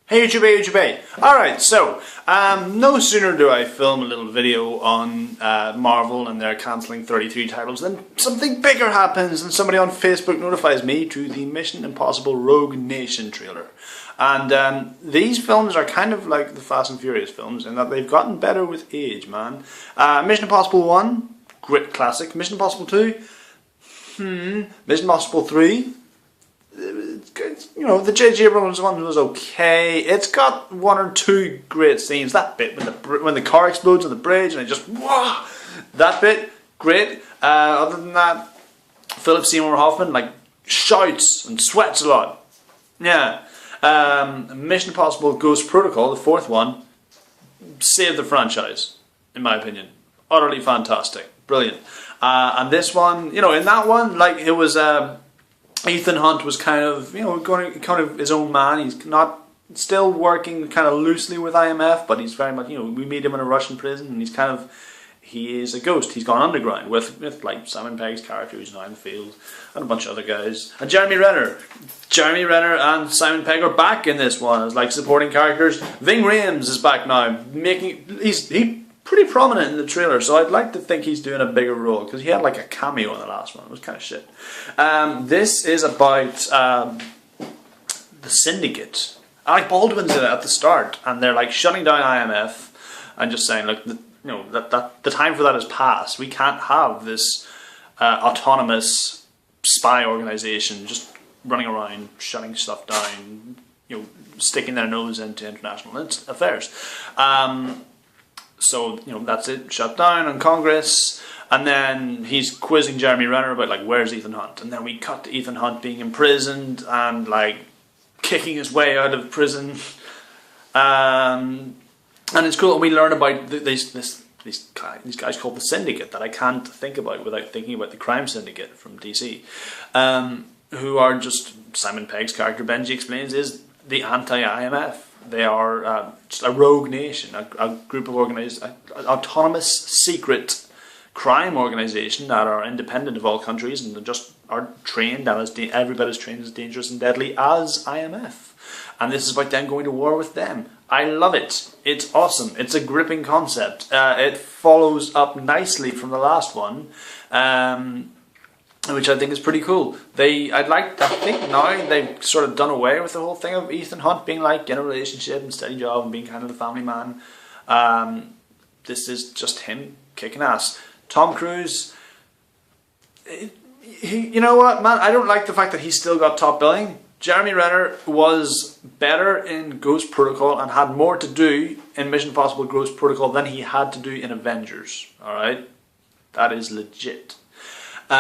Hey YouTube, hey YouTube, hey. Alright, so, no sooner do I film a little video on Marvel and they're cancelling 33 titles than something bigger happens and somebody on Facebook notifies me to the Mission Impossible Rogue Nation trailer. And these films are kind of like the Fast and Furious films in that they've gotten better with age, man. Mission Impossible 1, great classic. Mission Impossible 2, Mission Impossible 3, you know, the J.J. Abrams one was okay. It's got one or two great scenes. That bit when the car explodes on the bridge and it just wah, that bit great. Other than that, Philip Seymour Hoffman like shouts and sweats a lot. Yeah. Mission Impossible Ghost Protocol, the fourth one, saved the franchise in my opinion. Utterly fantastic, brilliant. And this one, you know, in that one, like it was. Ethan Hunt was kind of, you know, going kind of his own man. He's not still working kind of loosely with IMF, but he's very much, you know, we meet him in a Russian prison, and he's kind of, he is a ghost. He's gone underground with like Simon Pegg's character who's now in the field, and a bunch of other guys, and Jeremy Renner and Simon Pegg are back in this one as like supporting characters. Ving Rhames is back now, he pretty prominent in the trailer, so I'd like to think he's doing a bigger role because he had like a cameo in the last one. It was kind of shit. This is about the Syndicate. Alec Baldwin's in it at the start, and they're like shutting down IMF and just saying, look, you know, that the time for that has passed. We can't have this autonomous spy organization just running around shutting stuff down, you know, sticking their nose into international affairs. So, you know, that's it, shut down on Congress, and then he's quizzing Jeremy Renner about, like, where's Ethan Hunt? And then we cut to Ethan Hunt being imprisoned and, like, kicking his way out of prison. And it's cool, and we learn about these guys called the Syndicate that I can't think about without thinking about the Crime Syndicate from DC, who are just, Simon Pegg's character, Benji explains, is the anti-IMF. They are just a rogue nation, a group of organised, autonomous, secret crime organisation that are independent of all countries and just are trained and every bit as trained as dangerous and deadly as IMF. And this is about them going to war with them. I love it. It's awesome. It's a gripping concept. It follows up nicely from the last one. Which I think is pretty cool. I think now they've sort of done away with the whole thing of Ethan Hunt being like in a relationship and steady job and being kind of the family man. This is just him kicking ass. Tom Cruise, you know what, man? I don't like the fact that he's still got top billing. Jeremy Renner was better in Ghost Protocol and had more to do in Mission Impossible Ghost Protocol than he had to do in Avengers. Alright? That is legit. You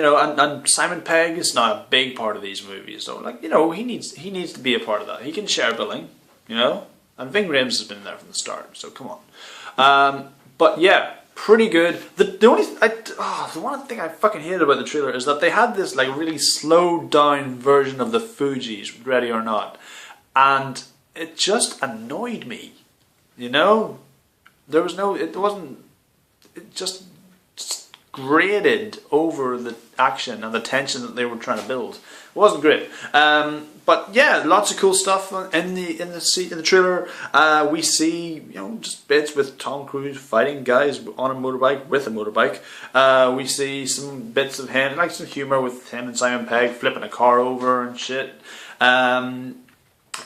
know, and Simon Pegg is now a big part of these movies, so like, you know, he needs to be a part of that. He can share billing, you know, and Ving Rhames has been there from the start, so come on. But yeah, pretty good. The one thing I fucking hated about the trailer is that they had this like really slowed down version of the Fugees, Ready or Not, and it just annoyed me, you know. It just graded over the action and the tension that they were trying to build. It wasn't great. But yeah, lots of cool stuff in the trailer. We see, you know, just bits with Tom Cruise fighting guys on a motorbike with a motorbike. We see some bits of him, like some humor with him and Simon Pegg flipping a car over and shit.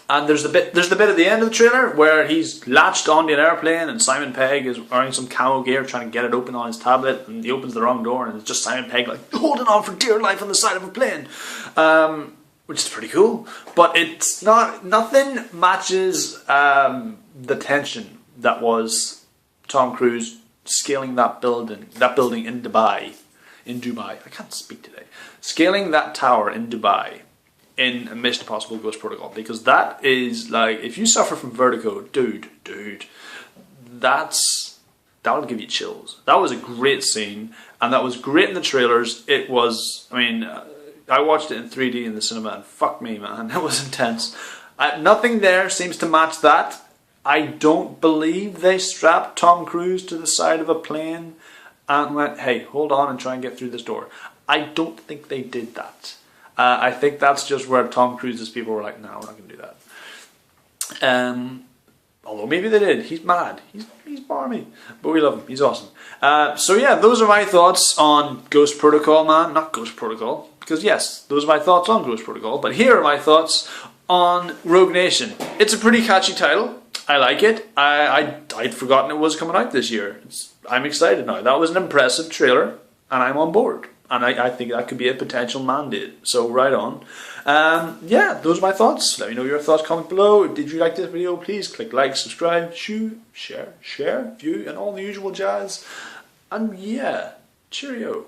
And there's the bit at the end of the trailer where he's latched onto an airplane and Simon Pegg is wearing some camo gear trying to get it open on his tablet, and he opens the wrong door and it's just Simon Pegg like holding on for dear life on the side of a plane, which is pretty cool. But it's nothing matches the tension that was Tom Cruise scaling that building in Dubai. I can't speak today. Scaling that tower in Dubai in Mission Impossible Ghost Protocol, because that is like, if you suffer from vertigo, dude, that'll give you chills. That was a great scene, and that was great in the trailers. It was, I mean, I watched it in 3D in the cinema, and fuck me, man, it was intense. Nothing there seems to match that. I don't believe they strapped Tom Cruise to the side of a plane and went, hey, hold on and try and get through this door. I don't think they did that. I think that's just where Tom Cruise's people were like, no, we're not going to do that. Although maybe they did. He's mad. He's barmy. But we love him. He's awesome. So yeah, those are my thoughts on Ghost Protocol, man. Not Ghost Protocol. Because yes, those are my thoughts on Ghost Protocol. But here are my thoughts on Rogue Nation. It's a pretty catchy title. I like it. I'd forgotten it was coming out this year. I'm excited now. That was an impressive trailer. And I'm on board. And I think that could be a potential mandate. So right on. Yeah, those are my thoughts. Let me know your thoughts, comment below. Did you like this video? Please click like, subscribe, share, view, and all the usual jazz. And yeah, cheerio.